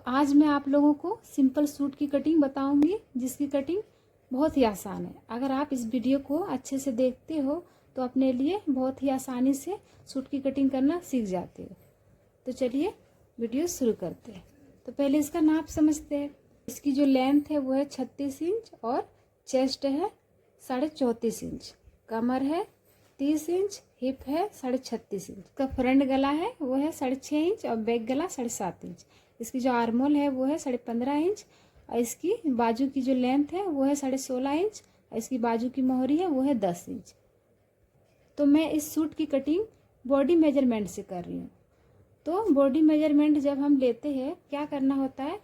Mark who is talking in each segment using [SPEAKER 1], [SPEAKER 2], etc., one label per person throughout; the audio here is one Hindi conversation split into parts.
[SPEAKER 1] आज मैं आप लोगों को सिंपल सूट की कटिंग बताऊंगी, जिसकी कटिंग बहुत ही आसान है। अगर आप इस वीडियो को अच्छे से देखते हो तो अपने लिए बहुत ही आसानी से सूट की कटिंग करना सीख जाते हो। तो चलिए वीडियो शुरू करते हैं। तो पहले इसका नाप समझते हैं। इसकी जो लेंथ है वो है 36 इंच और चेस्ट है 34.5 इंच, कमर है 30 इंच, हिप है 36.5 इंच, का फ्रंट गला है वो है 6.5 इंच और बैक गला 7.5 इंच। इसकी जो आर्मोल है वो है 15.5 इंच और इसकी बाजू की जो लेंथ है वो है 16.5 इंच और इसकी बाजू की मोहरी है वो है 10 इंच। तो मैं इस सूट की कटिंग बॉडी मेजरमेंट से कर रही हूँ। तो बॉडी मेजरमेंट जब हम लेते हैं क्या करना होता है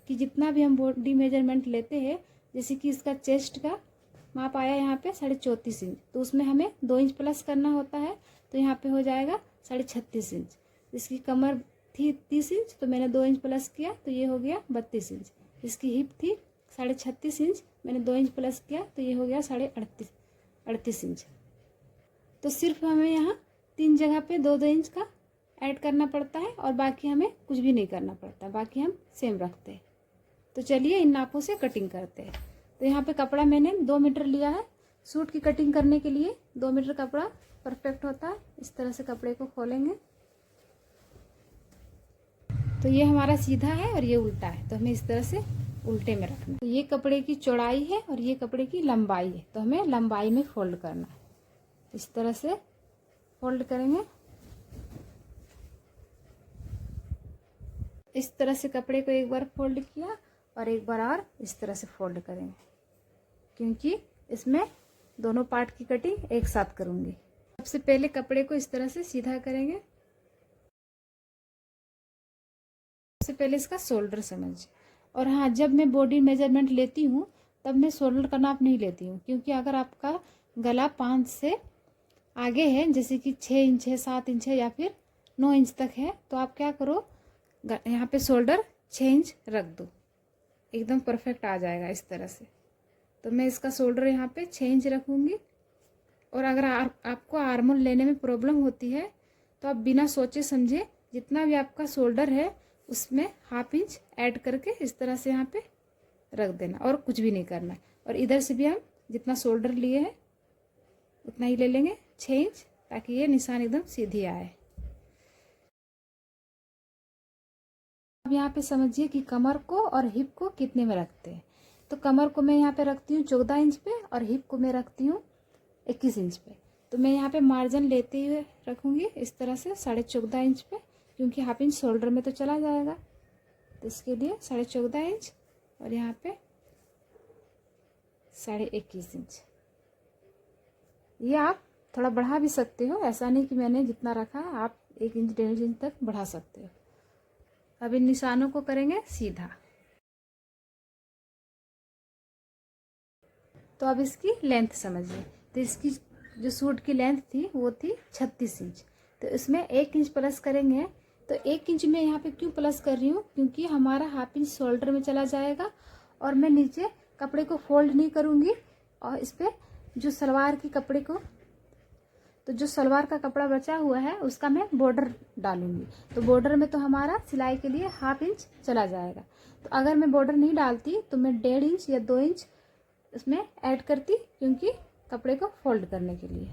[SPEAKER 1] कि जितना भी हम बॉडी मेजरमेंट लेते हैं, जैसे कि इसका चेस्ट का माप आया यहाँ पे 34.5 इंच, तो उसमें हमें 2 इंच प्लस करना होता है, तो यहाँ पे हो जाएगा 36.5 इंच। इसकी कमर थी 30 इंच, तो मैंने 2 इंच प्लस किया तो ये हो गया 32 इंच। इसकी हिप थी 36.5 इंच, मैंने 2 इंच प्लस किया तो ये हो गया 38 इंच। तो सिर्फ हमें यहाँ 3 जगह पे 2-2 इंच का ऐड करना पड़ता है और बाकी हमें कुछ भी नहीं करना पड़ता, बाकी हम सेम रखते हैं। तो चलिए इन नापों से कटिंग करते हैं। तो यहाँ पे कपड़ा मैंने 2 मीटर लिया है। सूट की कटिंग करने के लिए 2 मीटर कपड़ा परफेक्ट होता है। इस तरह से कपड़े को खोलेंगे तो ये हमारा सीधा है और ये उल्टा है, तो हमें इस तरह से उल्टे में रखना है। तो ये कपड़े की चौड़ाई है और ये कपड़े की लंबाई है, तो हमें लंबाई में फोल्ड करना है। इस तरह से फोल्ड करेंगे। इस तरह से कपड़े को एक बार फोल्ड किया और एक बार और इस तरह से फोल्ड करेंगे, क्योंकि इसमें दोनों पार्ट की कटिंग एक साथ करूंगी। सबसे पहले कपड़े को इस तरह से सीधा करेंगे। सबसे पहले इसका शोल्डर समझिए। और हाँ, जब मैं बॉडी मेजरमेंट लेती हूँ तब मैं शोल्डर का नाप नहीं लेती हूँ, क्योंकि अगर आपका गला 5 से आगे है, जैसे कि 6 इंच है, 7 इंच है या फिर 9 इंच तक है, तो आप क्या करो, यहाँ पे शोल्डर 6 इंच रख दो, एकदम परफेक्ट आ जाएगा इस तरह से। तो मैं इसका शोल्डर यहाँ पे 6 इंच रखूँगी। और अगर आपको आर्मोल लेने में प्रॉब्लम होती है तो आप बिना सोचे समझे जितना भी आपका शोल्डर है उसमें ½ इंच ऐड करके इस तरह से यहाँ पे रख देना और कुछ भी नहीं करना। और इधर से भी हम जितना शोल्डर लिए हैं उतना ही ले लेंगे 6 इंच, ताकि ये निशान एकदम सीधी आए। अब यहाँ पे समझिए कि कमर को और हिप को कितने में रखते हैं। तो कमर को मैं यहाँ पे रखती हूँ 14 इंच पे और हिप को मैं रखती हूँ 21 इंच पे। तो मैं यहाँ पे मार्जिन लेते हुए रखूँगी इस तरह से 14.5 इंच पे, क्योंकि ½ इंच शोल्डर में तो चला जाएगा। तो इसके लिए 14.5 इंच और यहाँ पे 21.5 इंच। ये आप थोड़ा बढ़ा भी सकते हो, ऐसा नहीं कि मैंने जितना रखा है, आप 1 इंच 1.5 इंच तक बढ़ा सकते हो। अब इन निशानों को करेंगे सीधा। तो अब इसकी लेंथ समझिए। तो इसकी जो सूट की लेंथ थी वो थी 36 इंच, तो इसमें 1 इंच प्लस करेंगे। तो 1 इंच में यहाँ पे क्यों प्लस कर रही हूँ, क्योंकि हमारा ½ इंच शोल्डर में चला जाएगा और मैं नीचे कपड़े को फोल्ड नहीं करूँगी। और इस पर जो सलवार की कपड़े को, तो जो सलवार का कपड़ा बचा हुआ है उसका मैं बॉर्डर डालूंगी। तो बॉर्डर में तो हमारा सिलाई के लिए ½ इंच चला जाएगा। तो अगर मैं बॉर्डर नहीं डालती तो मैं 1.5 इंच या 2 इंच इसमें ऐड करती, क्योंकि कपड़े को फोल्ड करने के लिए।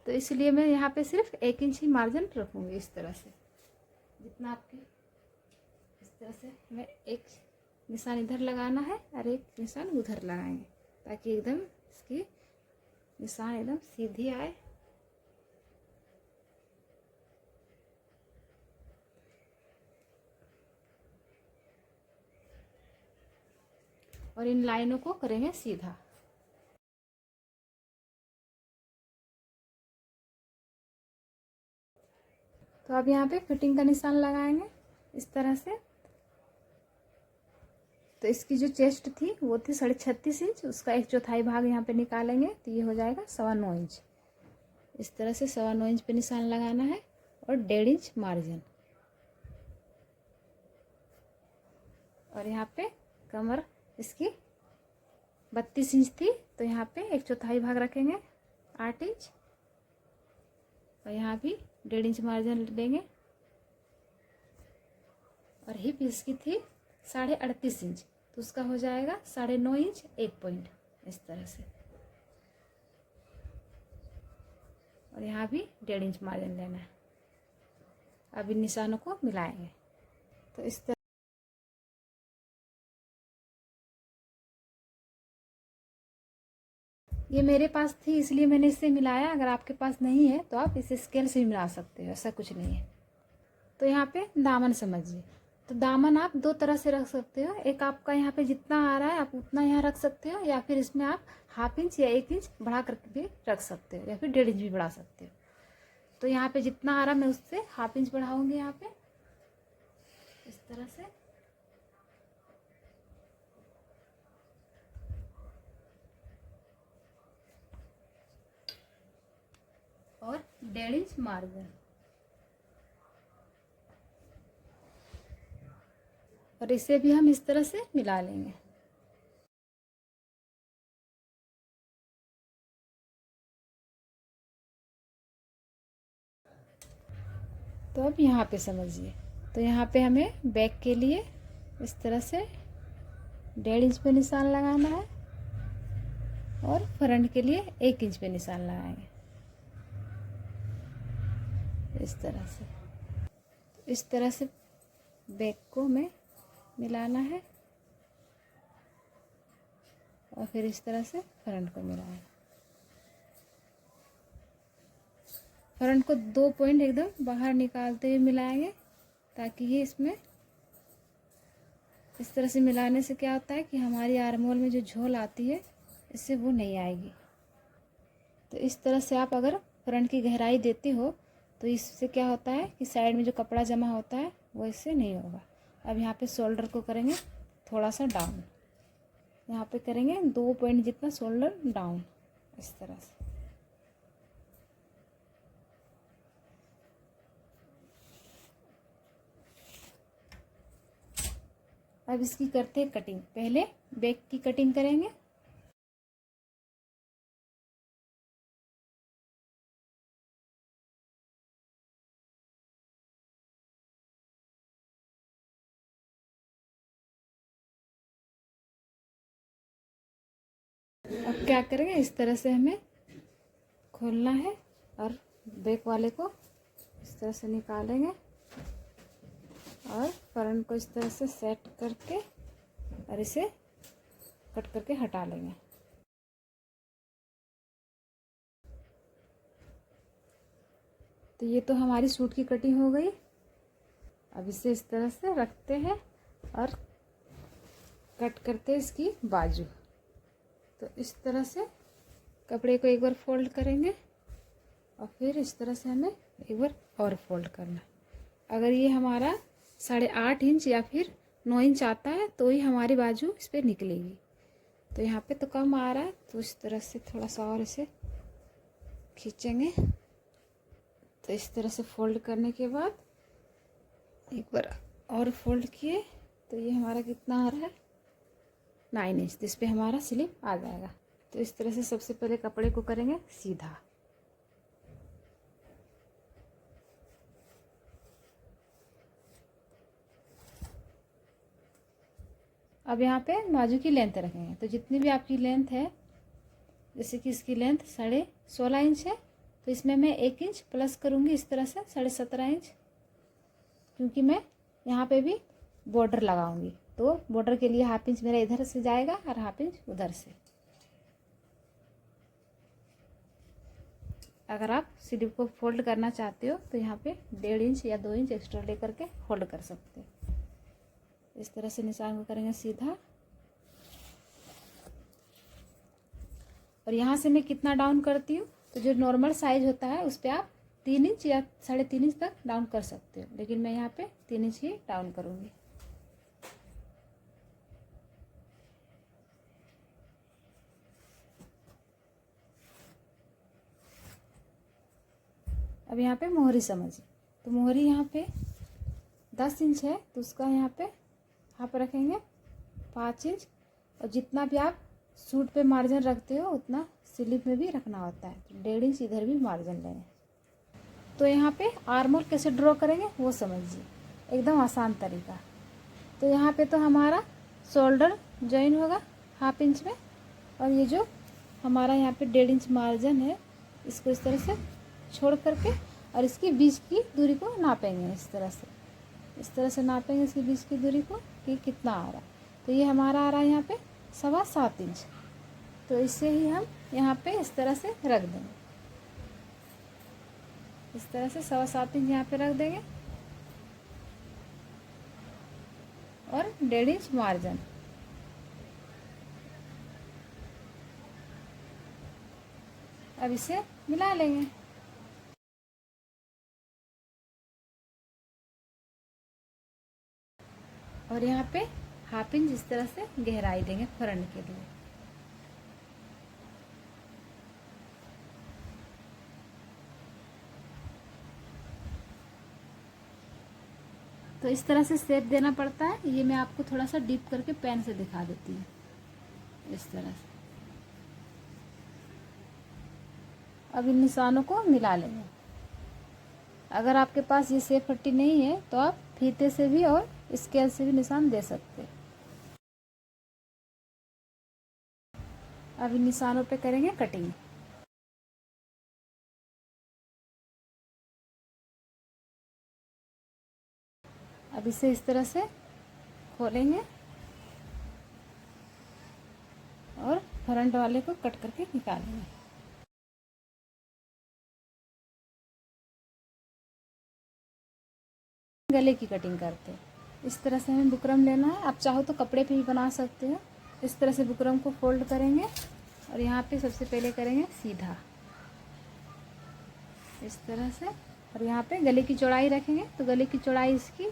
[SPEAKER 1] तो इसलिए मैं यहाँ पे सिर्फ 1 इंच ही मार्जिन रखूँगी इस तरह से। जितना आपके इस तरह से हमें एक निशान इधर लगाना है और एक निशान उधर लगाएंगे, ताकि एकदम इसकी निशान एकदम सीधी आए। और इन लाइनों को करेंगे सीधा। तो अब यहाँ पे फिटिंग का निशान लगाएंगे इस तरह से। तो इसकी जो चेस्ट थी वो थी 36.5 इंच, उसका 1/4 भाग यहाँ पे निकालेंगे तो ये हो जाएगा 9.25 इंच। इस तरह से 9.25 इंच पे निशान लगाना है और 1.5 इंच मार्जिन। और यहाँ पे कमर इसकी 32 इंच थी, तो यहाँ पे 1/4 भाग रखेंगे 8 इंच और यहाँ भी 1.5 इंच मार्जिन देंगे। और हिप इसकी थी 38.5 इंच, तो उसका हो जाएगा 9.5 इंच 1 पॉइंट, इस तरह से। और यहाँ भी 1.5 इंच मार्जिन लेना है। अब इन निशानों को मिलाएंगे। तो इस तरह ये मेरे पास थी इसलिए मैंने इससे मिलाया। अगर आपके पास नहीं है तो आप इस स्केल से भी मिला सकते हो, ऐसा कुछ नहीं है। तो यहाँ पे दामन समझिए। तो दामन आप 2 तरह से रख सकते हो। एक आपका यहाँ पे जितना आ रहा है आप उतना यहाँ रख सकते हो, या फिर इसमें आप 1/2 इंच या 1 इंच बढ़ा करके भी रख सकते हो, या फिर 1.5 इंच भी बढ़ा सकते हो। तो यहाँ पे जितना आ रहा मैं उससे 1/2 इंच बढ़ाऊंगी यहाँ पे, इस तरह से। और 1.5 इंच मार्जिन, और इसे भी हम इस तरह से मिला लेंगे। तो अब यहाँ पे समझिए। तो यहाँ पे हमें बैक के लिए इस तरह से 1.5 इंच पे निशान लगाना है, और फ्रंट के लिए 1 इंच पे निशान लगाएंगे, इस तरह से। इस तरह से बैक को हमें मिलाना है, और फिर इस तरह से फ्रंट को मिलाना है। फ्रंट को 2 पॉइंट एकदम बाहर निकालते हुए मिलाएंगे, ताकि ये इसमें इस तरह से मिलाने से क्या होता है कि हमारी आर्म होल में जो झोल आती है इससे वो नहीं आएगी। तो इस तरह से आप अगर फ्रंट की गहराई देते हो तो इससे क्या होता है कि साइड में जो कपड़ा जमा होता है वो इससे नहीं होगा। अब यहाँ पे शोल्डर को करेंगे थोड़ा सा डाउन, यहाँ पे करेंगे 2 पॉइंट जितना शोल्डर डाउन, इस तरह से। अब इसकी करते हैं कटिंग। पहले बैक की कटिंग करेंगे। अब क्या करेंगे, इस तरह से हमें खोलना है, और बैक वाले को इस तरह से निकालेंगे, और फ्रंट को इस तरह से सेट करके और इसे कट करके हटा लेंगे। तो ये तो हमारी सूट की कटिंग हो गई। अब इसे इस तरह से रखते हैं और कट करते हैं इसकी बाजू। तो इस तरह से कपड़े को एक बार फोल्ड करेंगे, और फिर इस तरह से हमें एक बार और फोल्ड करना। अगर ये हमारा 8.5 इंच या फिर 9 इंच आता है तो ही हमारी बाजू इस पर निकलेगी। तो यहाँ पे तो कम आ रहा है, तो इस तरह से थोड़ा सा और इसे खींचेंगे। तो इस तरह से फोल्ड करने के बाद एक बार और फोल्ड किए, तो ये हमारा कितना आ रहा है 9 इंच। तो इस पर हमारा स्लिप आ जाएगा। तो इस तरह से सबसे पहले कपड़े को करेंगे सीधा। अब यहाँ पे बाजू की लेंथ रखेंगे। तो जितनी भी आपकी लेंथ है, जैसे कि इसकी लेंथ 16.5 इंच है, तो इसमें मैं 1 इंच प्लस करूँगी, इस तरह से 17.5 इंच, क्योंकि मैं यहाँ पे भी बॉर्डर लगाऊंगी। तो बॉर्डर के लिए 1/2 इंच मेरा इधर से जाएगा और 1/2 इंच उधर से। अगर आप स्लीव को फोल्ड करना चाहते हो तो यहाँ पे 1.5 इंच या 2 इंच एक्स्ट्रा लेकर के फोल्ड कर सकते हो। इस तरह से निशान को करेंगे सीधा। और यहाँ से मैं कितना डाउन करती हूँ, तो जो नॉर्मल साइज होता है उस पर आप 3 इंच या 3.5 इंच तक डाउन कर सकते हो, लेकिन मैं यहाँ पे 3 इंच ही डाउन करूँगी। अब यहाँ पे मोहरी समझिए। तो मोहरी यहाँ पे 10 इंच है, तो उसका यहाँ पे हाफ रखेंगे 5 इंच। और जितना भी आप सूट पे मार्जिन रखते हो उतना स्लीव में भी रखना होता है। तो 1.5 इंच इधर भी मार्जिन लेंगे। तो यहाँ पे आर्म होल कैसे ड्रॉ करेंगे वो समझिए, एकदम आसान तरीका। तो तो यहाँ पे तो हमारा शोल्डर जॉइन होगा 1/2 इंच में, और ये जो हमारा यहाँ पे 1.5 इंच मार्जिन है, इसको इस तरह से छोड़ करके और इसकी बीच की दूरी को नापेंगे। इस तरह से नापेंगे इसकी बीच की दूरी को कि कितना आ रहा है। तो ये हमारा आ रहा है यहाँ पे 7.25 इंच। तो इसे ही हम यहाँ पे इस तरह से रख देंगे। इस तरह से 7.25 इंच यहाँ पे रख देंगे और 1.5 इंच मार्जिन। अब इसे मिला लेंगे। और यहाँ पे 1/2 इंच इस तरह से गहराई देंगे फ्रंट के लिए। तो इस तरह से शेप देना पड़ता है। ये मैं आपको थोड़ा सा डीप करके पेन से दिखा देती हूँ। इस तरह से अब इन निशानों को मिला लेंगे। अगर आपके पास ये शेप पट्टी नहीं है तो आप फीते से भी और स्केल से भी निशान दे सकते हैं। अब इन निशानों पे करेंगे कटिंग। अब इसे इस तरह से खोलेंगे और फ्रंट वाले को कट करके निकालेंगे। गले की कटिंग करते हैं। इस तरह से हमें बुकरम लेना है। आप चाहो तो कपड़े पे भी बना सकते हो। इस तरह से बुकरम को फोल्ड करेंगे और यहाँ पे सबसे पहले करेंगे सीधा इस तरह से, और यहाँ पे गले की चौड़ाई रखेंगे। तो गले की चौड़ाई इसकी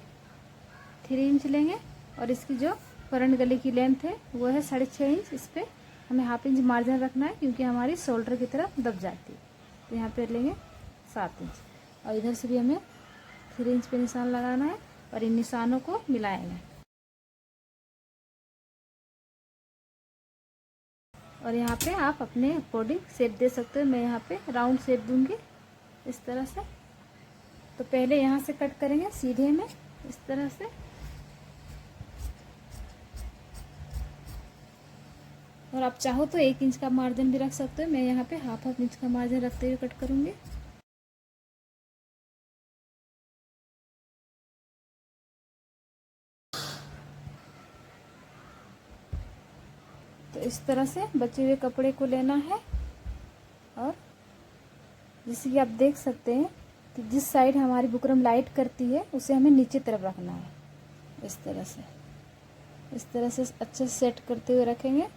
[SPEAKER 1] 3 इंच लेंगे और इसकी जो फ्रंट गले की लेंथ है वो है 6.5 इंच। इस पर हमें 1/2 इंच मार्जिन रखना है क्योंकि हमारी शोल्डर की तरफ दब जाती है। तो यहाँ पे लेंगे 7 इंच और इधर से भी हमें 3 इंच पे निशान लगाना है और इन निशानों को मिलाएंगे। और यहाँ पे आप अपने अकॉर्डिंग शेप दे सकते हो। मैं यहाँ पे राउंड शेप दूंगी इस तरह से। तो पहले यहाँ से कट करेंगे सीधे में इस तरह से, और आप चाहो तो 1 इंच का मार्जिन भी रख सकते हो। मैं यहाँ पे 1/2 इंच का मार्जिन रखते हुए कट करूँगी। तो इस तरह से बचे हुए कपड़े को लेना है और जैसे कि आप देख सकते हैं कि जिस साइड हमारी बुकरम लाइट करती है उसे हमें नीचे तरफ रखना है। इस तरह से अच्छे से सेट करते हुए रखेंगे।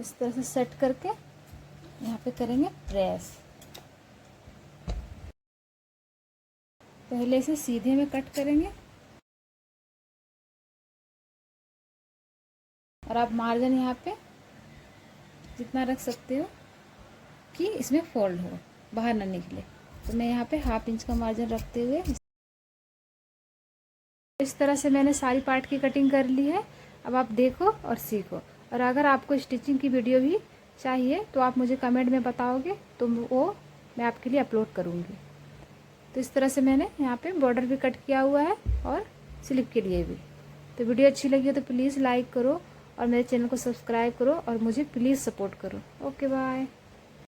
[SPEAKER 1] इस तरह से सेट करके यहाँ पे करेंगे प्रेस। पहले से सीधे में कट करेंगे और आप मार्जिन यहाँ पे जितना रख सकते हो कि इसमें फोल्ड हो, बाहर ना निकले। तो मैं यहाँ पे 1/2 इंच का मार्जिन रखते हुए इस तरह से मैंने सारी पार्ट की कटिंग कर ली है। अब आप देखो और सीखो। और अगर आपको स्टिचिंग की वीडियो भी चाहिए तो आप मुझे कमेंट में बताओगे तो वो मैं आपके लिए अपलोड करूँगी। तो इस तरह से मैंने यहाँ पे बॉर्डर भी कट किया हुआ है और स्लिप के लिए भी। तो वीडियो अच्छी लगी हो तो प्लीज़ लाइक करो और मेरे चैनल को सब्सक्राइब करो और मुझे प्लीज़ सपोर्ट करो। Okay bye.